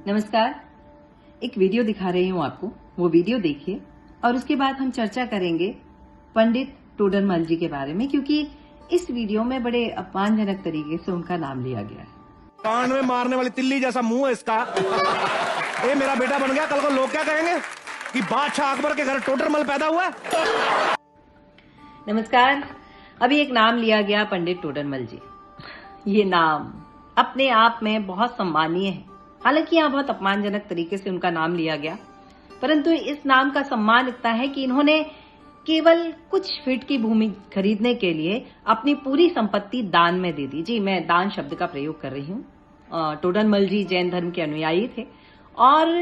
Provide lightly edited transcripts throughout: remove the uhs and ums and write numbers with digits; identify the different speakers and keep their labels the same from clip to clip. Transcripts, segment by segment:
Speaker 1: नमस्कार। एक वीडियो दिखा रही हूँ आपको, वो वीडियो देखिए और उसके बाद हम चर्चा करेंगे पंडित टोडरमल जी के बारे में, क्योंकि इस वीडियो में बड़े अपमानजनक तरीके से उनका नाम लिया गया है।
Speaker 2: कान में मारने वाली तिल्ली जैसा मुंह है इसका। ये मेरा बेटा बन गया, कल को लोग क्या कहेंगे कि बादशाह अकबर के घर टोडरमल पैदा हुआ है।
Speaker 1: नमस्कार। अभी एक नाम लिया गया पंडित टोडरमल जी। ये नाम अपने आप में बहुत सम्मानीय है। हालांकि यहाँ बहुत अपमानजनक तरीके से उनका नाम लिया गया, परंतु इस नाम का सम्मान इतना है कि इन्होंने केवल कुछ फीट की भूमि खरीदने के लिए अपनी पूरी संपत्ति दान में दे दी। जी, मैं दान शब्द का प्रयोग कर रही हूँ। टोडरमल जी जैन धर्म के अनुयायी थे और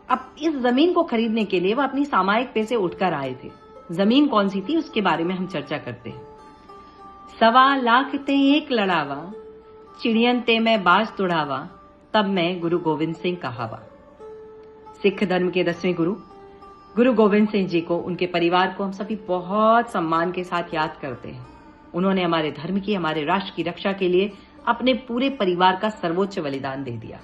Speaker 1: अब इस जमीन को खरीदने के लिए वो अपनी सामायिक पैसे उठकर आए थे। जमीन कौन सी थी उसके बारे में हम चर्चा करते हैं। 1.25 लाख ते एक लड़ावा, चिड़ियन ते मैं बाज तुड़ावा, तब मैं गुरु गोविंद सिंह कहावा। सिख धर्म के 10वें गुरु गोविंद सिंह जी को, उनके परिवार को हम सभी बहुत सम्मान के साथ याद करते हैं। उन्होंने हमारे धर्म की, हमारे राष्ट्र की रक्षा के लिए अपने पूरे परिवार का सर्वोच्च बलिदान दे दिया।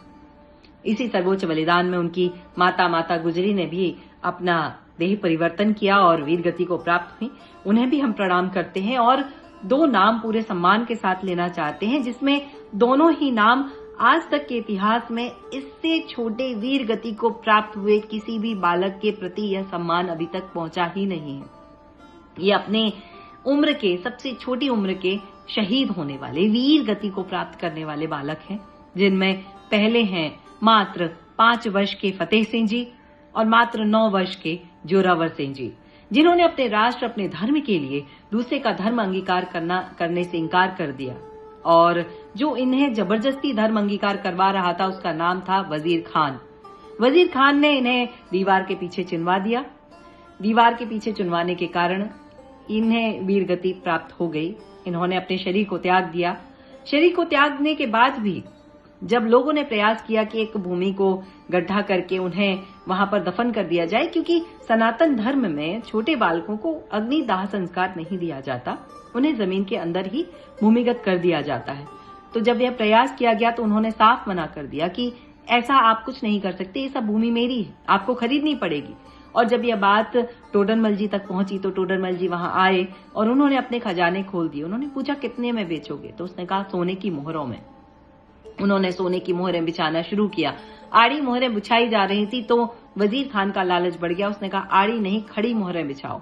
Speaker 1: इसी सर्वोच्च बलिदान में उनकी माता गुजरी ने भी अपना देह परिवर्तन किया और वीर गति को प्राप्त हुई। उन्हें भी हम प्रणाम करते हैं और 2 नाम पूरे सम्मान के साथ लेना चाहते हैं, जिसमें दोनों ही नाम आज तक के इतिहास में इससे छोटे वीर गति को प्राप्त हुए किसी भी बालक के प्रति यह सम्मान अभी तक पहुंचा ही नहीं है। ये अपने उम्र के, सबसे छोटी उम्र के शहीद होने वाले, वीर गति को प्राप्त करने वाले बालक हैं, जिनमें पहले हैं मात्र 5 वर्ष के फतेह सिंह जी और मात्र 9 वर्ष के जोरावर सिंह जी, जिन्होंने अपने राष्ट्र, अपने धर्म के लिए दूसरे का धर्म अंगीकार करने से इनकार कर दिया। और जो इन्हें जबरदस्ती धर्म अंगीकार करवा रहा था उसका नाम था वजीर खान। वजीर खान ने इन्हें दीवार के पीछे चुनवा दिया। दीवार के पीछे चुनवाने के कारण इन्हें वीर गति प्राप्त हो गई। इन्होंने अपने शरीर को त्याग दिया। शरीर को त्यागने के बाद भी जब लोगों ने प्रयास किया कि एक भूमि को गड्ढा करके उन्हें वहां पर दफन कर दिया जाए, क्योंकि सनातन धर्म में छोटे बालकों को अग्निदाह संस्कार नहीं दिया जाता, उन्हें जमीन के अंदर ही भूमिगत कर दिया जाता है। तो जब यह प्रयास किया गया तो उन्होंने साफ मना कर दिया कि ऐसा आप कुछ नहीं कर सकते, ये सब भूमि मेरी है, आपको खरीदनी पड़ेगी। और जब यह बात टोडरमल जी तक पहुंची तो टोडरमल जी वहां आए और उन्होंने अपने खजाने खोल दिए। उन्होंने पूछा कितने में बेचोगे, तो उसने कहा सोने की मोहरों में। उन्होंने सोने की मोहरें बिछाना शुरू किया। आड़ी मोहरें बिछाई जा रही थी तो वजीर खान का लालच बढ़ गया। उसने कहा आड़ी नहीं, खड़ी मोहरें बिछाओ।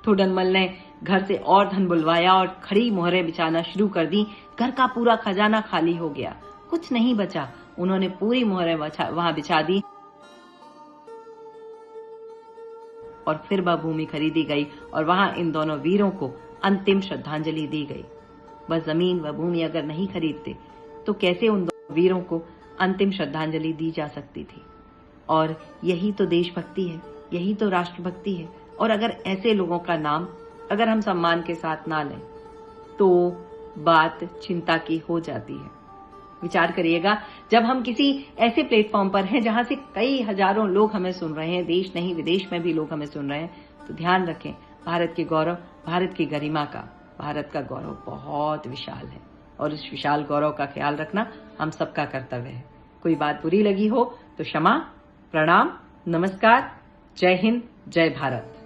Speaker 1: टोडरमल ने घर से और धन बुलवाया और खड़ी मोहरें बिछाना शुरू कर दी। घर का पूरा खजाना खाली हो गया, कुछ नहीं बचा। उन्होंने पूरी मोहरें वहां बिछा दी और फिर वह भूमि खरीदी गई और वहां इन दोनों वीरों को अंतिम श्रद्धांजलि दी गई। वह जमीन, वह भूमि अगर नहीं खरीदते तो कैसे उन दोनों वीरों को अंतिम श्रद्धांजलि दी जा सकती थी। और यही तो देशभक्ति है, यही तो राष्ट्रभक्ति है। और अगर ऐसे लोगों का नाम अगर हम सम्मान के साथ ना लें तो बात चिंता की हो जाती है। विचार करिएगा, जब हम किसी ऐसे प्लेटफॉर्म पर हैं जहां से कई हजारों लोग हमें सुन रहे हैं, देश नहीं विदेश में भी लोग हमें सुन रहे हैं, तो ध्यान रखें भारत के गौरव, भारत की गरिमा का, भारत का गौरव बहुत विशाल है और इस विशाल गौरव का ख्याल रखना हम सबका कर्तव्य है। कोई बात बुरी लगी हो तो क्षमा, प्रणाम, नमस्कार, जय हिंद, जय भारत।